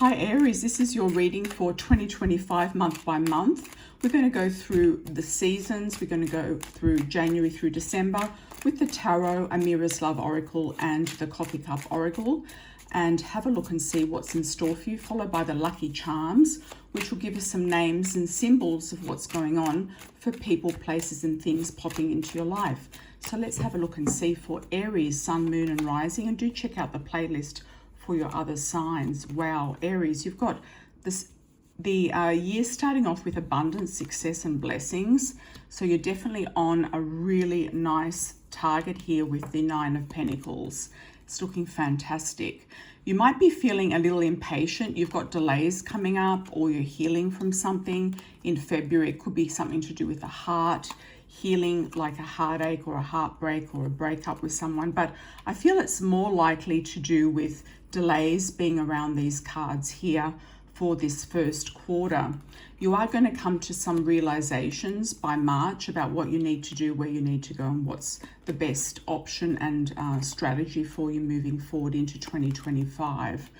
Hi Aries, this is your reading for 2025 month by month. We're going to go through the seasons. We're going to go through January through December with the Tarot, Amira's Love Oracle and the Coffee Cup Oracle, and have a look and see what's in store for you, followed by the Lucky Charms, which will give us some names and symbols of what's going on for people, places and things popping into your life. So let's have a look and see for Aries, Sun, Moon and Rising, and do check out the playlist for your other signs. Wow, Aries, you've got the year starting off with abundance, success and blessings. So you're definitely on a really nice target here with the Nine of Pentacles. It's looking fantastic. You might be feeling a little impatient. You've got delays coming up, or you're healing from something in February. It could be something to do with the heart, healing, like a heartache or a heartbreak or a breakup with someone. But I feel it's more likely to do with delays being around these cards here for this first quarter. You are going to come to some realizations by March about what you need to do, where you need to go, and what's the best option and strategy for you moving forward into 2025.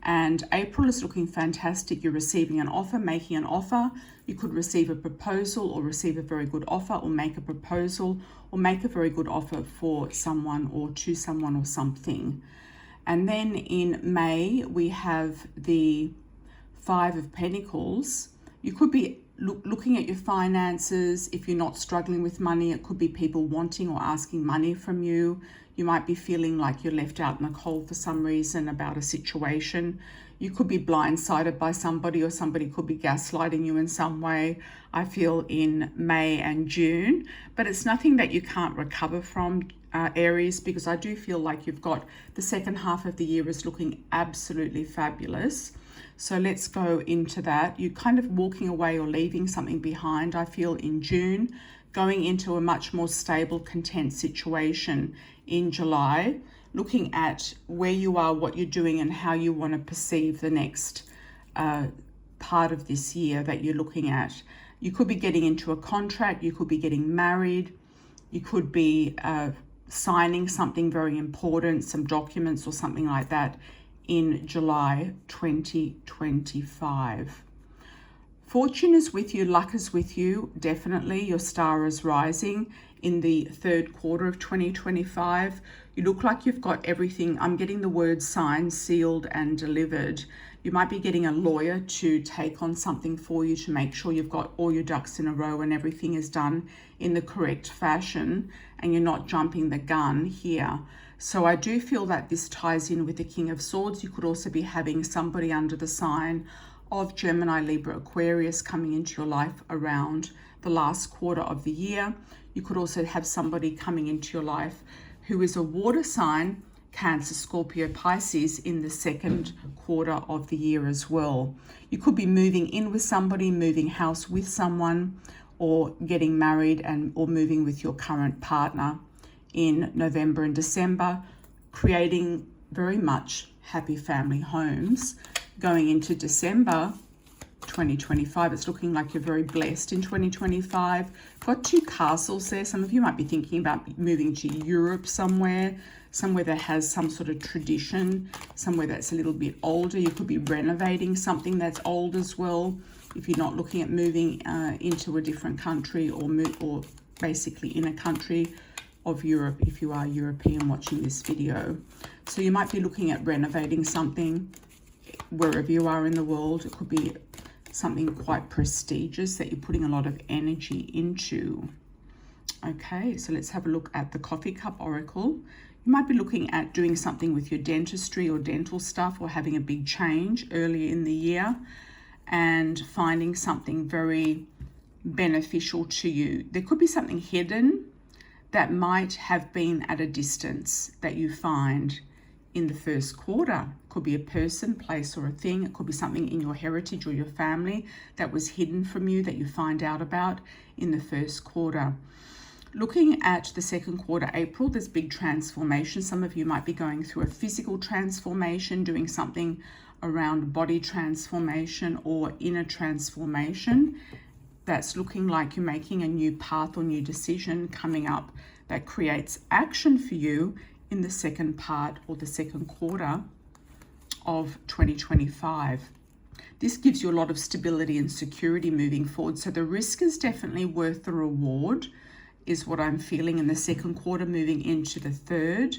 And April is looking fantastic. You're receiving an offer, making an offer. You could receive a proposal or receive a very good offer, or make a proposal or make a very good offer for someone or to someone or something. And then in May, we have the Five of Pentacles. You could be looking at your finances. If you're not struggling with money, it could be people wanting or asking money from you. You might be feeling like you're left out in the cold for some reason about a situation. You could be blindsided by somebody, or somebody could be gaslighting you in some way, I feel, in May and June. But it's nothing that you can't recover from, Aries, because I do feel like you've got the second half of the year is looking absolutely fabulous. So let's go into that. You're kind of walking away or leaving something behind, I feel, in June, going into a much more stable, content situation in July, looking at where you are, what you're doing, and how you want to perceive the next part of this year that you're looking at. You could be getting into a contract, you could be getting married, you could be signing something very important, some documents or something like that in July 2025. Fortune is with you, luck is with you, definitely. Your star is rising in the third quarter of 2025. You look like you've got everything. I'm getting the word signed, sealed and delivered. You might be getting a lawyer to take on something for you to make sure you've got all your ducks in a row and everything is done in the correct fashion and you're not jumping the gun here. So I do feel that this ties in with the King of Swords. You could also be having somebody under the sign of Gemini, Libra, Aquarius coming into your life around the last quarter of the year. You could also have somebody coming into your life who is a water sign, Cancer, Scorpio, Pisces, in the second quarter of the year as well. You could be moving in with somebody, moving house with someone, or getting married or moving with your current partner in November and December, creating very much happy family homes. Going into December 2025, it's looking like you're very blessed in 2025. Got two castles there. Some of you might be thinking about moving to Europe somewhere that has some sort of tradition, somewhere that's a little bit older. You could be renovating something that's old as well, if you're not looking at moving into a different country, or basically in a country of Europe if you are European watching this video. So you might be looking at renovating something wherever you are in the world. It could be something quite prestigious that you're putting a lot of energy into. Okay, so let's have a look at the Coffee Cup Oracle. You might be looking at doing something with your dentistry or dental stuff, or having a big change early in the year and finding something very beneficial to you. There could be something hidden that might have been at a distance that you find in the first quarter. It could be a person, place or a thing. It could be something in your heritage or your family that was hidden from you that you find out about in the first quarter. Looking at the second quarter, April, there's big transformation. Some of you might be going through a physical transformation, doing something around body transformation or inner transformation. That's looking like you're making a new path or new decision coming up that creates action for you in the second part or the second quarter of 2025. This gives you a lot of stability and security moving forward. So the risk is definitely worth the reward, is what I'm feeling in the second quarter moving into the third.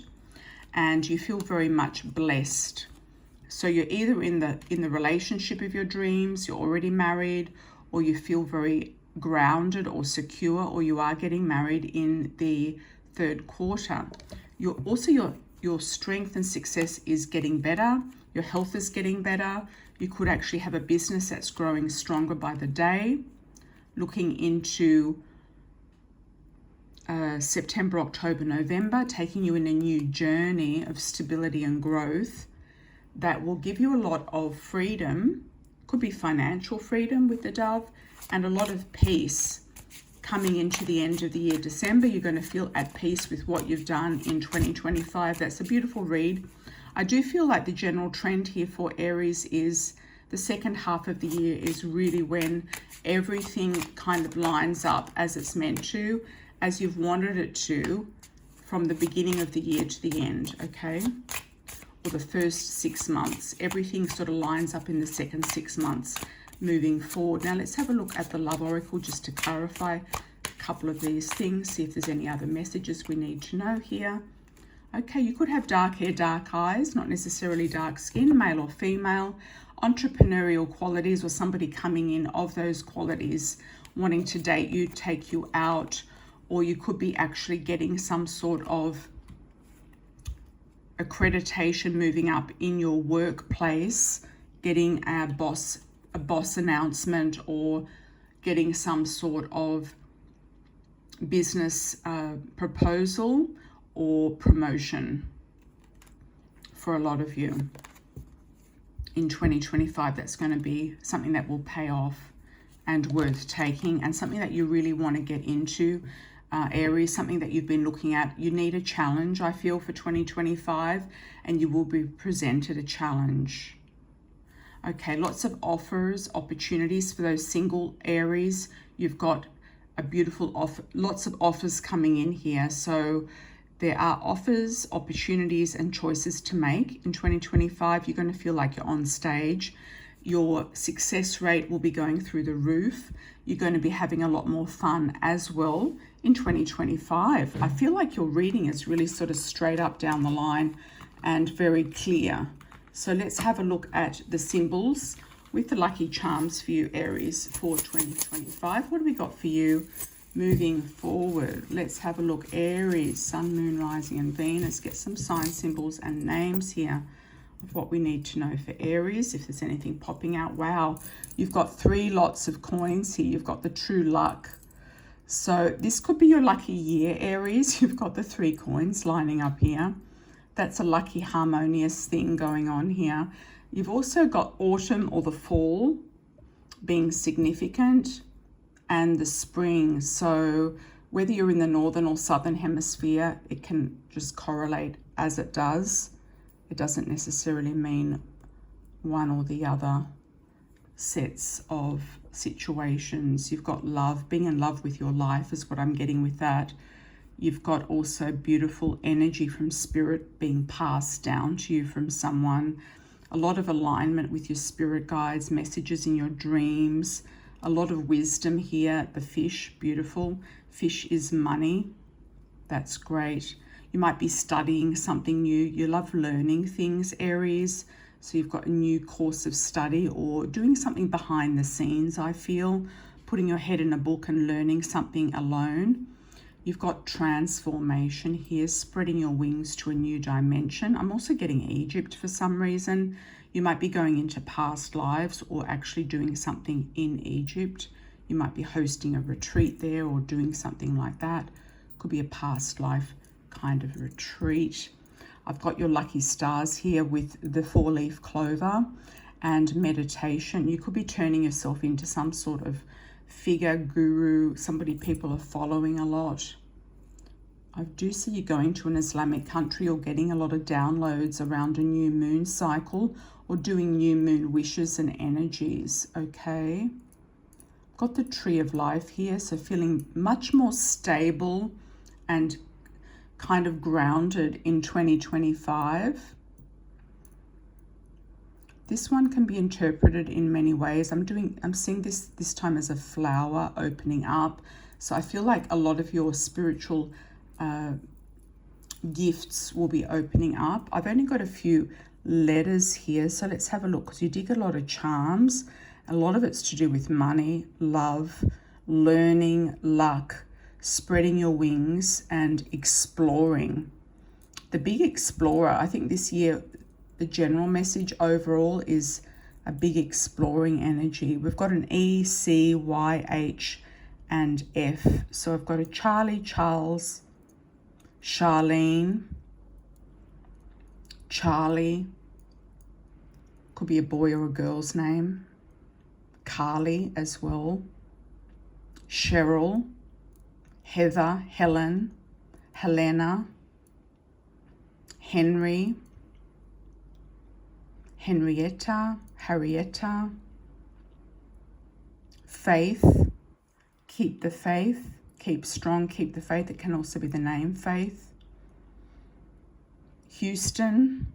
And you feel very much blessed. So you're either in the relationship of your dreams, you're already married, or you feel very grounded or secure, or you are getting married in the third quarter. Your strength and success is getting better. Your health is getting better. You could actually have a business that's growing stronger by the day. Looking into September, October, November, taking you in a new journey of stability and growth that will give you a lot of freedom. Could be financial freedom with the dove, and a lot of peace coming into the end of the year. December, you're going to feel at peace with what you've done in 2025. That's a beautiful read. I do feel like the general trend here for Aries is the second half of the year is really when everything kind of lines up as it's meant to, as you've wanted it to, from the beginning of the year to the end, okay? Or the first 6 months. Everything sort of lines up in the second 6 months moving forward. Now let's have a look at the Love Oracle just to clarify a couple of these things, see if there's any other messages we need to know here. Okay, you could have dark hair, dark eyes, not necessarily dark skin, male or female, entrepreneurial qualities, or somebody coming in of those qualities, wanting to date you, take you out, or you could be actually getting some sort of accreditation moving up in your workplace, getting a boss announcement, or getting some sort of business proposal or promotion for a lot of you in 2025. That's going to be something that will pay off and worth taking, and something that you really want to get into. Aries, something that you've been looking at. You need a challenge, I feel, for 2025, and you will be presented a challenge. Okay, lots of offers, opportunities for those single Aries. You've got a beautiful offer, lots of offers coming in here. So there are offers, opportunities, and choices to make in 2025. You're going to feel like you're on stage. Your success rate will be going through the roof. You're going to be having a lot more fun as well in 2025. I feel like your reading is really sort of straight up down the line and very clear. So let's have a look at the symbols with the lucky charms for you, Aries, for 2025. What do we got for you moving forward? Let's have a look. Aries, Sun, Moon, Rising, and Venus. Get some sign symbols and names here of what we need to know for Aries, if there's anything popping out. Wow, you've got 3 lots of coins here. You've got the true luck. So this could be your lucky year, Aries. You've got the 3 coins lining up here. That's a lucky harmonious thing going on here. You've also got autumn or the fall being significant, and the spring. So whether you're in the northern or southern hemisphere, it can just correlate as it does. It doesn't necessarily mean one or the other sets of situations. You've got love, being in love with your life is what I'm getting with that. You've got also beautiful energy from spirit being passed down to you from someone. A lot of alignment with your spirit guides, messages in your dreams, a lot of wisdom here. The fish, beautiful. Fish is money. That's great. You might be studying something new. You love learning things, Aries. So you've got a new course of study or doing something behind the scenes, I feel. Putting your head in a book and learning something alone. You've got transformation here, spreading your wings to a new dimension. I'm also getting Egypt for some reason. You might be going into past lives or actually doing something in Egypt. You might be hosting a retreat there or doing something like that. Could be a past life kind of retreat. I've got your lucky stars here with the 4-leaf clover and meditation. You could be turning yourself into some sort of figure, guru, somebody people are following a lot. I do see you going to an Islamic country or getting a lot of downloads around a new moon cycle or doing new moon wishes and energies, okay? Got the tree of life here, so feeling much more stable and kind of grounded in 2025. This one can be interpreted in many ways. I'm seeing this time as a flower opening up. So I feel like a lot of your spiritual gifts will be opening up. I've only got a few letters here, so let's have a look, because you did get a lot of charms. A lot of it's to do with money, love, learning, luck, spreading your wings, and exploring. The big explorer, I think this year, the general message overall is a big exploring energy. We've got an E, C, Y, H, and F. So I've got a Charlie, Charles, Charlene, Charlie, could be a boy or a girl's name, Carly as well, Cheryl, Heather, Helen, Helena, Henry, Henrietta, Harrietta, Faith, keep the faith, keep strong, keep the faith. It can also be the name Faith. Houston,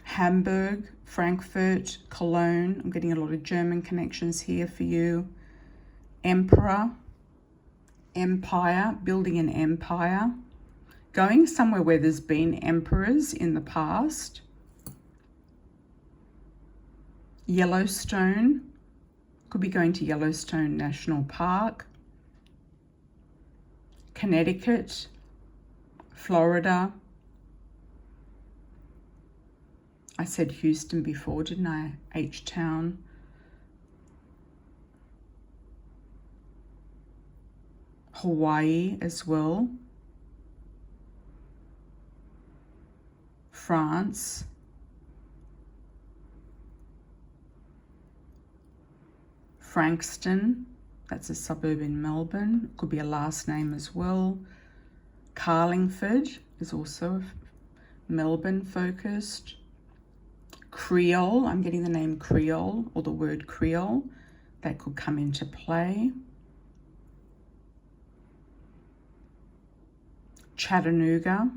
Hamburg, Frankfurt, Cologne. I'm getting a lot of German connections here for you. Emperor, empire, building an empire. Going somewhere where there's been emperors in the past. Yellowstone, could be going to Yellowstone National Park. Connecticut, Florida. I said Houston before, didn't I? H-Town. Hawaii as well. France. Frankston, that's a suburb in Melbourne. Could be a last name as well. Carlingford is also Melbourne focused. Creole, I'm getting the name Creole or the word Creole. That could come into play. Chattanooga.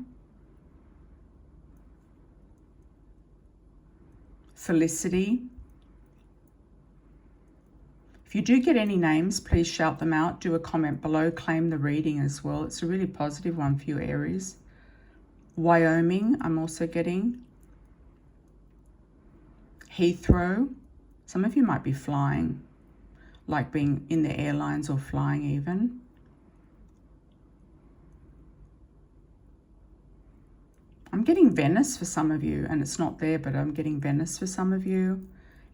Felicity. If you do get any names, please shout them out. Do a comment below. Claim the reading as well. It's a really positive one for you, Aries. Wyoming, I'm also getting. Heathrow. Some of you might be flying, like being in the airlines or flying even. I'm getting Venice for some of you, and it's not there, but I'm getting Venice for some of you.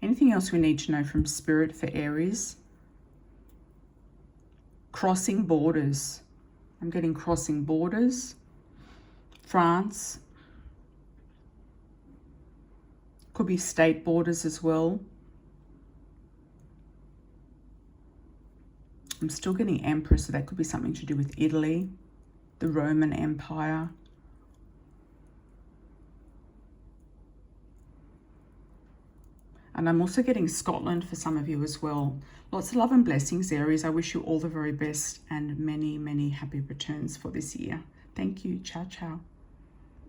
Anything else we need to know from Spirit for Aries? Crossing borders. I'm getting crossing borders. France. Could be state borders as well. I'm still getting Emperor, so that could be something to do with Italy, the Roman Empire. And I'm also getting Scotland for some of you as well. Lots of love and blessings, Aries. I wish you all the very best and many, many happy returns for this year. Thank you. Ciao, ciao.